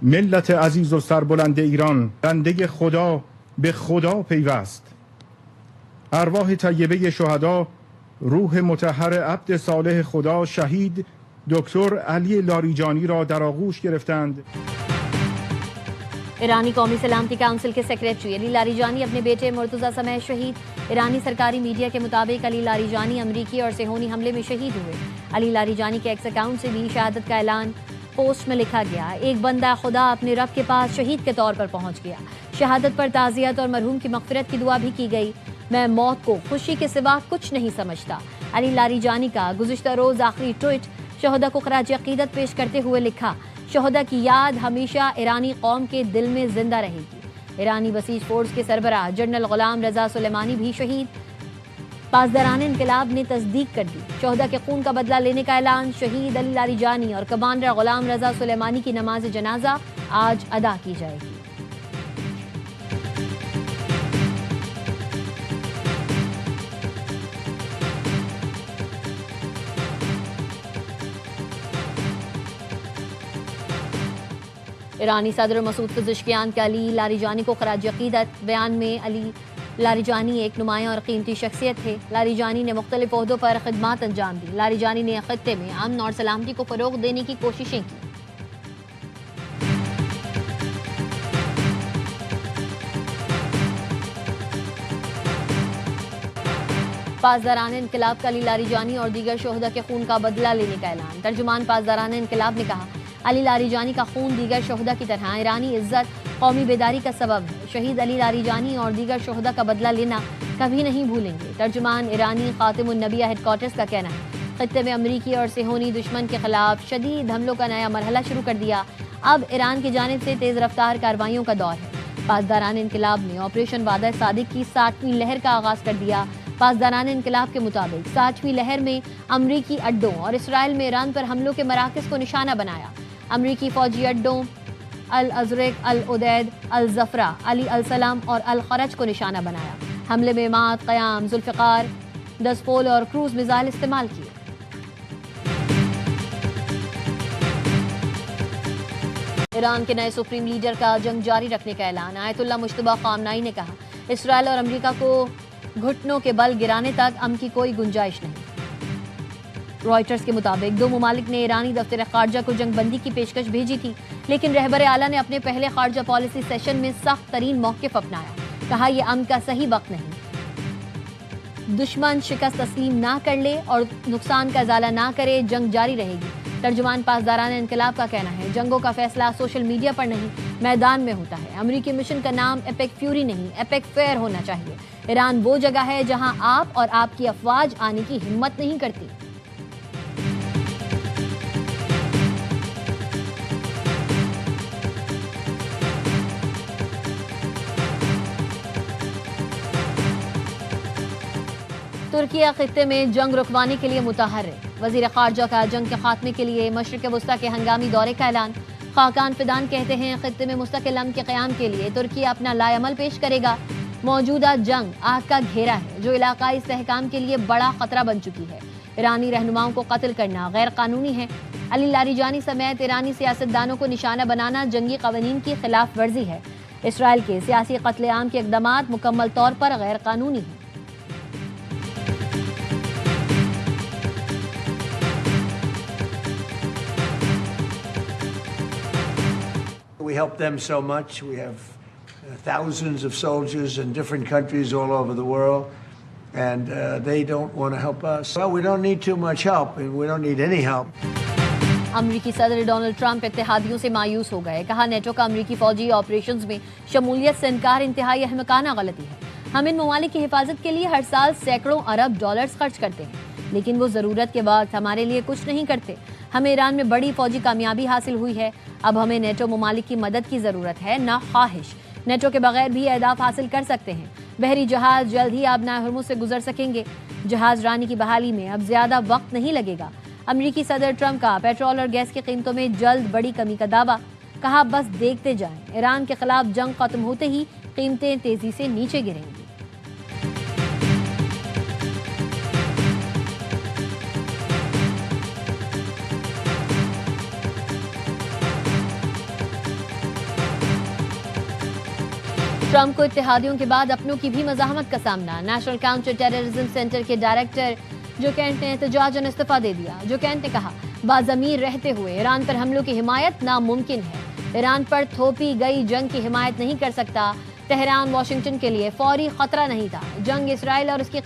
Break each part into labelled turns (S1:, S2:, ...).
S1: ملت عزیز و سربلند ایران بنده خدا به خدا پیوست. ارواح طیبه شهدا، روح مطهر عبد صالح خدا شهید دکتر علی لاریجانی را در آغوش گرفتند.
S2: ایرانی قومی سلامتی کونسل کے سیکریٹری علی لاریجانی اپنے بیٹے مرتضی سمیت شہید. ایرانی سرکاری میڈیا کے مطابق علی لاریجانی امریکی اور صہیونی حملے میں شہید ہوئے. علی لاریجانی کے ایکس اکاؤنٹ سے بھی شہادت کا اعلان پوسٹ میں لکھا گیا. ایک بندہ خدا اپنے رب کے پاس شہید کے طور پر پہنچ گیا. شہادت پر تعزیت اور مرحوم کی مغفرت کی دعا بھی کی گئی. میں موت کو خوشی کے سوا کچھ نہیں سمجھتا. علی لاریجانی کا گزشتہ روز آخری ٹویٹ شہدا کو خراج عقیدت پیش کرتے ہوئے لکھا: شہدا کی یاد ہمیشہ ایرانی قوم کے دل میں زندہ رہے گی. ایرانی بسیج فورس کے سربراہ جنرل غلام رضا سلیمانی بھی شہید. پاسداران انقلاب نے تصدیق کر دی. شہدا کے خون کا بدلہ لینے کا اعلان. شہید علی لاریجانی اور کمانڈر غلام رضا سلیمانی کی نماز جنازہ آج ادا کی جائے گی. ایرانی صدر مسعود پزشکیان کے علی لاریجانی کو خراج عقیدت. بیان میں علی لاریجانی ایک نمایاں اور قیمتی شخصیت تھے. لاریجانی نے مختلف عہدوں پر خدمات انجام دی. لاریجانی نے خطے میں امن اور سلامتی کو فروغ دینے کی کوششیں کی. پاسداران انقلاب کا علی لاریجانی اور دیگر شہدا کے خون کا بدلہ لینے کا اعلان. ترجمان پاسداران انقلاب نے کہا: علی لاریجانی کا خون دیگر شہدا کی طرح ایرانی عزت، قومی بیداری کا سبب ہے. شہید علی لاریجانی اور دیگر شہدا کا بدلہ لینا کبھی نہیں بھولیں گے. ترجمان ایرانی خاتم النبیہ ہیڈ کوارٹرز کا کہنا ہے: خطے میں امریکی اور صہیونی دشمن کے خلاف شدید حملوں کا نیا مرحلہ شروع کر دیا. اب ایران کی جانب سے تیز رفتار کارروائیوں کا دور ہے. پاسداران انقلاب نے آپریشن وعدہ صادق کی 60ویں لہر کا آغاز کر دیا. پاسداران انقلاب کے مطابق 60ویں لہر میں امریکی اڈوں اور اسرائیل میں ایران پر حملوں کے مراکز کو نشانہ بنایا. امریکی فوجی اڈوں الازرق، العدید، الزفرہ، علی السلام اور الخرج کو نشانہ بنایا. حملے میں مات، قیام، ذوالفقار، دسپول اور کروز میزائل استعمال کیے. ایران کے نئے سپریم لیڈر کا جنگ جاری رکھنے کا اعلان. آیت اللہ مجتبیٰ خامنائی نے کہا: اسرائیل اور امریکہ کو گھٹنوں کے بل گرانے تک امن کی کوئی گنجائش نہیں. رائٹرز کے مطابق دو ممالک نے ایرانی دفتر خارجہ کو جنگ بندی کی پیشکش بھیجی تھی، لیکن رہبر اعلیٰ نے اپنے پہلے خارجہ پالیسی سیشن میں سخت ترین موقف اپنایا. کہا یہ امن کا صحیح وقت نہیں. دشمن شکست تسلیم نہ کر لے اور نقصان کا ازالہ نہ کرے، جنگ جاری رہے گی. ترجمان پاسداران انقلاب کا کہنا ہے: جنگوں کا فیصلہ سوشل میڈیا پر نہیں، میدان میں ہوتا ہے. امریکی مشن کا نام ایپک فیوری نہیں، ایپک فیئر ہونا چاہیے. ایران وہ جگہ ہے جہاں آپ اور آپ کی افواج آنے کی ہمت نہیں کرتی. ترکیہ خطے میں جنگ رکوانے کے لیے متحرک. وزیر خارجہ کا جنگ کے خاتمے کے لیے مشرق وسطیٰ کے ہنگامی دورے کا اعلان. خاقان فدان کہتے ہیں خطے میں مستقل امن کے قیام کے لیے ترکیہ اپنا لائے عمل پیش کرے گا. موجودہ جنگ آگ کا گھیرا ہے جو علاقائی استحکام کے لیے بڑا خطرہ بن چکی ہے. ایرانی رہنماؤں کو قتل کرنا غیر قانونی ہے. علی لاریجانی سمیت ایرانی سیاستدانوں کو نشانہ بنانا جنگی قوانین کی خلاف ورزی ہے. اسرائیل کے سیاسی قتل عام کے اقدامات مکمل طور پر غیر قانونی ہیں.
S3: We help them so much. We have thousands of soldiers in different countries all over the world, and they don't want to help us. Well, we don't need too much help, and we don't need any help.
S2: امریکی صدر Donald Trump اتحادیوں سے مایوس ہو گئے. کہا NATO کا امریکی فوجی operations میں شمولیت سے انکار انتہائی احمقانہ غلطی ہے. ہم ان ممالک کی حفاظت کے لیے ہر سال سینکڑوں ارب ڈالرز خرچ کرتے ہیں، لیکن وہ ضرورت کے وقت ہمارے لیے کچھ نہیں کرتے. ہمیں ایران میں بڑی فوجی کامیابی حاصل ہوئی ہے. اب ہمیں نیٹو ممالک کی مدد کی ضرورت ہے، نہ خواہش. نیٹو کے بغیر بھی اہداف حاصل کر سکتے ہیں. بحری جہاز جلد ہی آبنائے ہرمز سے گزر سکیں گے. جہاز رانی کی بحالی میں اب زیادہ وقت نہیں لگے گا. امریکی صدر ٹرمپ کا پیٹرول اور گیس کی قیمتوں میں جلد بڑی کمی کا دعویٰ. کہا بس دیکھتے جائیں، ایران کے خلاف جنگ ختم ہوتے ہی قیمتیں تیزی سے نیچے گریں گی. ٹرمپ کو اتحادیوں کے بعد اپنوں کی بھی مزاحمت کا سامنا. نیشنل کاؤنٹر ٹیررزم سینٹر کے ڈائریکٹر جو کینٹ نے احتجاجاً استعفیٰ دے دیا. جو کینٹ نے کہا باضمیر رہتے ہوئے ایران پر حملوں کی حمایت ناممکن ہے. ایران پر تھوپی گئی جنگ کی حمایت نہیں کر سکتا. تہران واشنگٹن کے لیے فوری خطرہ نہیں تھا. جنگ اسرائیل اور اس کی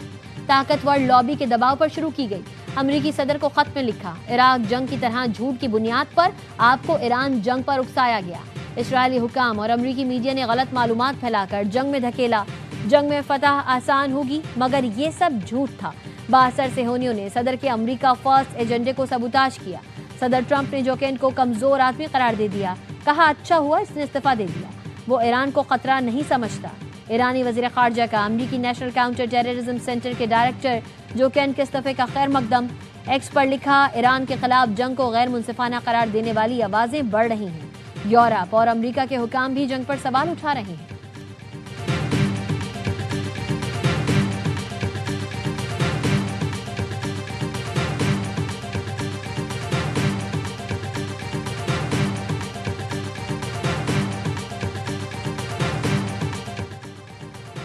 S2: طاقتور لابی کے دباؤ پر شروع کی گئی. امریکی صدر کو خط میں لکھا عراق جنگ کی طرح جھوٹ کی بنیاد پر آپ کو ایران جنگ پر اکسایا گیا. اسرائیلی حکام اور امریکی میڈیا نے غلط معلومات پھیلا کر جنگ میں دھکیلا. جنگ میں فتح آسان ہوگی مگر یہ سب جھوٹ تھا. بااثر صہیونیوں نے صدر کے امریکہ فرسٹ ایجنڈے کو سبوتاژ کیا. صدر ٹرمپ نے جو کینٹ کو کمزور آدمی قرار دے دیا. کہا اچھا ہوا اس نے استعفیٰ دے دیا. وہ ایران کو خطرہ نہیں سمجھتا. ایرانی وزیر خارجہ کا امریکی نیشنل کاؤنٹر ٹیررزم سینٹر کے ڈائریکٹر جو کینٹ کے استعفے کا خیر مقدم. ایکس پر لکھا ایران کے خلاف جنگ کو غیر منصفانہ قرار دینے والی آوازیں بڑھ رہی ہیں. یورپ اور امریکہ کے حکام بھی جنگ پر سوال اٹھا رہے ہیں.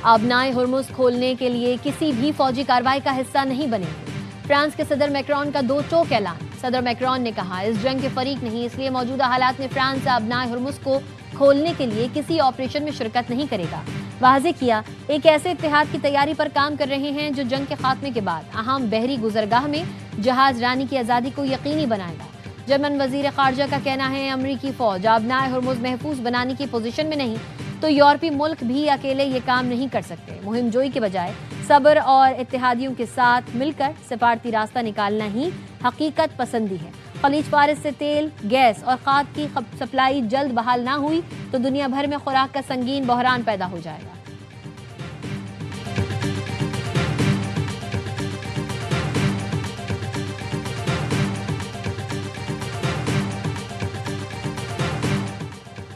S2: آبنائے ہرمز کھولنے کے لیے کسی بھی فوجی کارروائی کا حصہ نہیں بنیں گے. فرانس کے صدر میکرون کا دو ٹوک اعلان. صدر میکرون نے کہا اس جنگ کے فریق نہیں اس لیے موجودہ حالات میں فرانس آبنائے ہرمز کو کھولنے کے لیے کسی آپریشن میں شرکت نہیں کرے گا. واضح کیا ایک ایسے اتحاد کی تیاری پر کام کر رہے ہیں جو جنگ کے خاتمے کے بعد اہم بحری گزرگاہ میں جہاز رانی کی آزادی کو یقینی بنائے گا. جرمن وزیر خارجہ کا کہنا ہے امریکی فوج آبنائے ہرمز محفوظ بنانے کی پوزیشن میں نہیں تو یورپی ملک بھی اکیلے یہ کام نہیں کر سکتے. مہم جوئی کے بجائے صبر اور اتحادیوں کے ساتھ مل کر سفارتی راستہ نکالنا ہی حقیقت پسندی ہے. خلیج فارس سے تیل گیس اور کھاد کی سپلائی جلد بحال نہ ہوئی تو دنیا بھر میں خوراک کا سنگین بحران پیدا ہو جائے گا.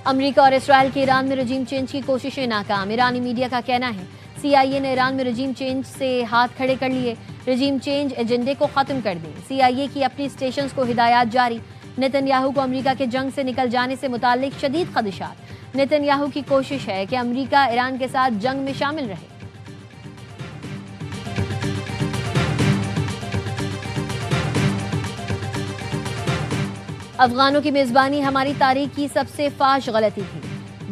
S2: امریکہ اور اسرائیل کی ایران میں رجیم چینج کی کوششیں ناکام. ایرانی میڈیا کا کہنا ہے CIA نے ایران میں رجیم چینج سے ہاتھ کھڑے کر لیے. رجیم چینج ایجنڈے کو ختم کر دیں. CIA کی اپنی اسٹیشنز کو ہدایات جاری. نیتن یاہو کو امریکہ کے جنگ سے نکل جانے سے متعلق شدید خدشات. نیتن یاہو کی کوشش ہے کہ امریکہ ایران کے ساتھ جنگ میں شامل رہے. افغانوں کی میزبانی ہماری تاریخ کی سب سے فاش غلطی تھی.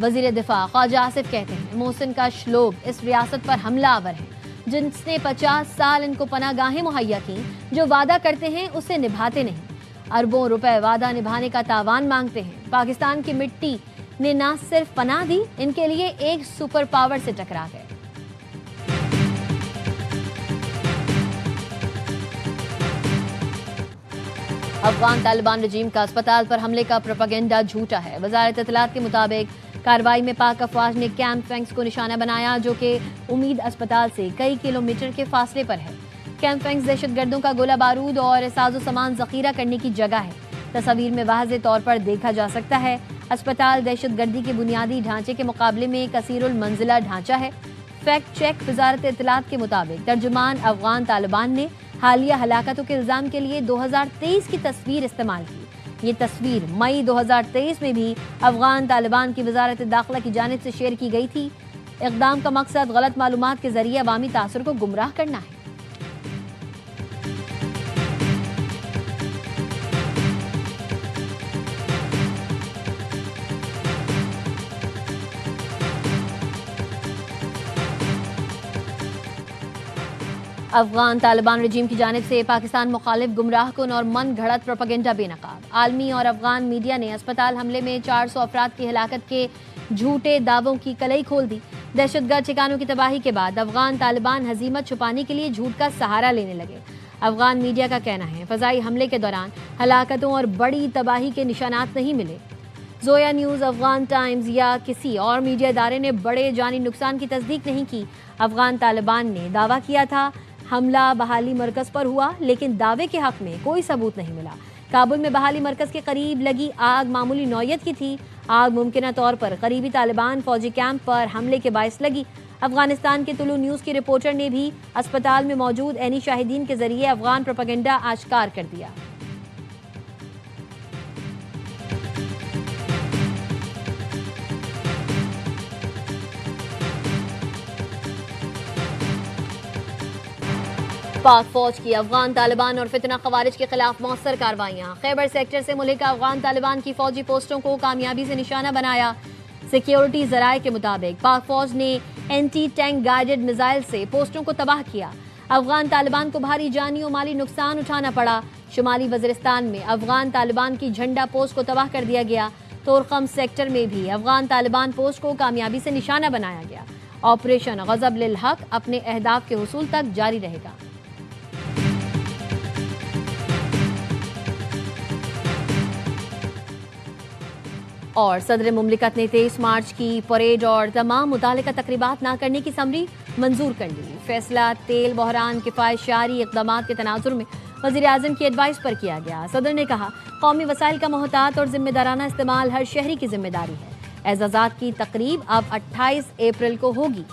S2: وزیر دفاع خواجہ آصف کہتے ہیں محسن کا شلوگ اس ریاست پر حملہ آور ہے جس نے 50 سال ان کو پناہ گاہیں مہیا کی. جو وعدہ کرتے ہیں اسے نبھاتے نہیں. اربوں روپے وعدہ نبھانے کا تاوان مانگتے ہیں. پاکستان کی مٹی نے نہ صرف پناہ دی ان کے لیے ایک سپر پاور سے ٹکرا گئے. افغان طالبان رجیم کا اسپتال پر حملے کا پروپیگنڈا جھوٹا ہے. وزارت اطلاعات کے مطابق کارروائی میں پاک افواج نے کیمپ فینکس کو نشانہ بنایا جو کہ امید اسپتال سے کئی کلومیٹر کے فاصلے پر ہے. کیمپ فینکس دہشت گردوں کا گولہ بارود اور ساز و سامان ذخیرہ کرنے کی جگہ ہے. تصاویر میں واضح طور پر دیکھا جا سکتا ہے اسپتال دہشت گردی کے بنیادی ڈھانچے کے مقابلے میں کثیر المنزلہ ڈھانچہ ہے. فیکٹ چیک وزارت اطلاعات کے مطابق ترجمان افغان طالبان نے حالیہ ہلاکتوں کے الزام کے لیے 2023 کی تصویر استعمال کی. یہ تصویر مئی 2023 میں بھی افغان طالبان کی وزارت داخلہ کی جانب سے شیئر کی گئی تھی. اقدام کا مقصد غلط معلومات کے ذریعے عوامی تاثر کو گمراہ کرنا ہے. افغان طالبان رجیم کی جانب سے پاکستان مخالف گمراہ کن اور من گھڑت پروپیگنڈا بے نقاب. عالمی اور افغان میڈیا نے اسپتال حملے میں 400 افراد کی ہلاکت کے جھوٹے دعووں کی کلئی کھول دی. دہشت گرد ٹھکانوں کی تباہی کے بعد افغان طالبان ہزیمت چھپانے کے لیے جھوٹ کا سہارا لینے لگے. افغان میڈیا کا کہنا ہے فضائی حملے کے دوران ہلاکتوں اور بڑی تباہی کے نشانات نہیں ملے. زویا نیوز، افغان ٹائمز یا کسی اور میڈیا ادارے نے بڑے جانی نقصان کی تصدیق نہیں کی. افغان طالبان نے دعویٰ کیا تھا حملہ بحالی مرکز پر ہوا لیکن دعوے کے حق میں کوئی ثبوت نہیں ملا. کابل میں بحالی مرکز کے قریب لگی آگ معمولی نوعیت کی تھی. آگ ممکنہ طور پر قریبی طالبان فوجی کیمپ پر حملے کے باعث لگی. افغانستان کے طلوع نیوز کی رپورٹر نے بھی اسپتال میں موجود عینی شاہدین کے ذریعے افغان پروپیگنڈا آشکار کر دیا. پاک فوج کی افغان طالبان اور فتنہ خوارج کے خلاف مؤثر کارروائیاں، خیبر سیکٹر سے ملحقہ افغان طالبان کی فوجی پوسٹوں کو کامیابی سے نشانہ بنایا۔ سیکیورٹی ذرائع کے مطابق پاک فوج نے اینٹی ٹینک گائیڈڈ میزائل سے پوسٹوں کو تباہ کیا۔ افغان طالبان کو بھاری جانی و مالی نقصان اٹھانا پڑا۔ شمالی وزیرستان میں افغان طالبان کی جھنڈا پوسٹ کو تباہ کر دیا گیا۔ تورخم سیکٹر میں بھی افغان طالبان پوسٹ کو کامیابی سے نشانہ بنایا گیا۔ آپریشن غضب للحق اپنے اہداف کے حصول تک جاری رہے گا۔ اور صدر مملکت نے 23 مارچ کی پریڈ اور تمام متعلقہ تقریبات نہ کرنے کی سمری منظور کر لی۔ فیصلہ تیل بحران کفایت شعاری اقدامات کے تناظر میں وزیر اعظم کی ایڈوائس پر کیا گیا۔ صدر نے کہا، قومی وسائل کا محتاط اور ذمہ دارانہ استعمال ہر شہری کی ذمہ داری ہے۔ اعزازات کی تقریب اب 28 اپریل کو ہوگی۔